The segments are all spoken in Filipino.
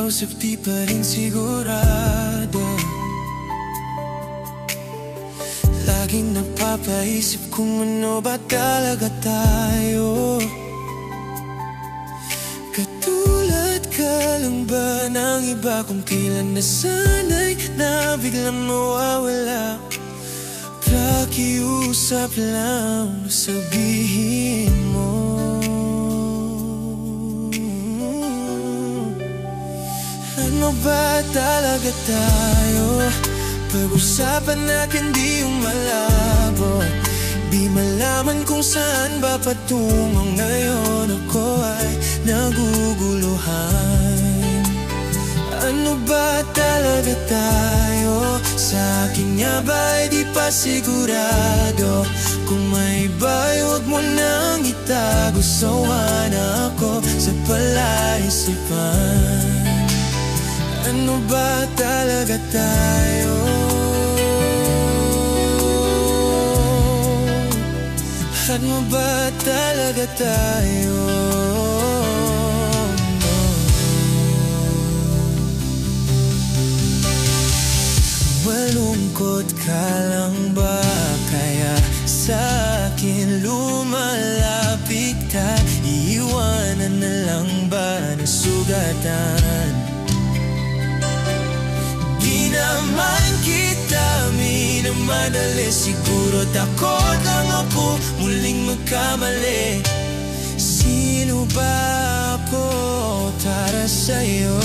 kausap di pa rin sigurado. Laging napapaisip kung ano ba talaga tayo. Katulad ka lang ba ng iba kung kailan nasanay na biglang mawawala? Pakiusap lang, sabihin mo. Ano ba talaga tayo? Pag-usapan natin di yung malabo. Di malaman kung saan ba patungo ngayon. Ako ay naguguluhan. Ano ba talaga tayo? Sa akin nga ba'y di pa sigurado? Kung may iba'y huwag mo nang itago. Sawa na ako sa palaisipan. Ano ba talaga tayo? Ano ba talaga tayo? Malungkot ka lang ba? Kaya sa akin lumalapit ka? Iiwanan na lang ba na sugatan? Di naman kita minamadali. Siguro takot lang ako muling magkamali. Sino ba ako para sa'yo?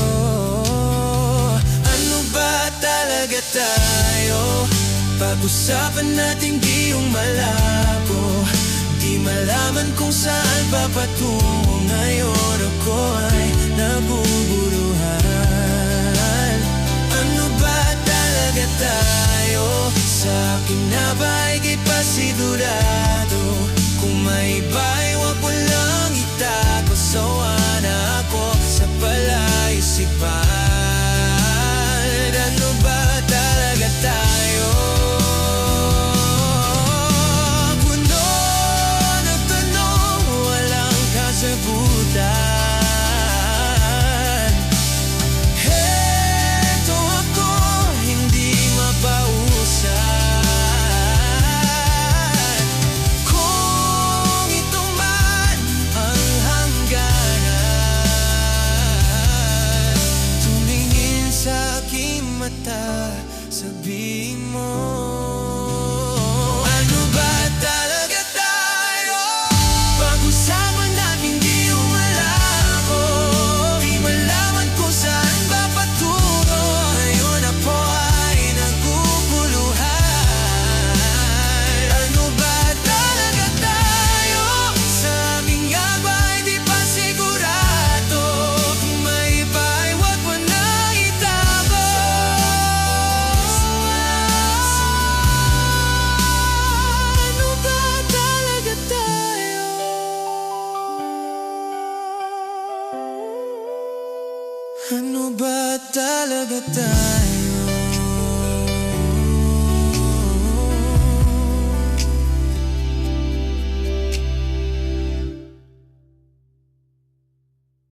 Ano ba talaga tayo? Pag-usapan natin di yung malabo. Di malaman kung saan pa patungo ngayon. Ako ay nabubuluhan. Ano ba talaga tayo? Sa akin na ba'y di pa sigurado? Kung may iba'y huwag mo lang itago. Sawa na ako sa palaisipan. Ano ba talaga tayo? Puno ng tanong, walang kasagutan. Heto ako, hindi mapausan. Kung ito man ang hangganan, tumingin sa aking mata, sabihin mo. Ano ba talaga tayo? Pag-usapan natin di yung malabo. Di malaman kung saan ba patungo. Ngayon ako ay naguguluhan. Ano ba talaga tayo? Sa amin nga ba'y di pa sigurado? Kung may iba'y huwag mo nang itago. Ano ba talaga tayo? Ano ba talaga tayo?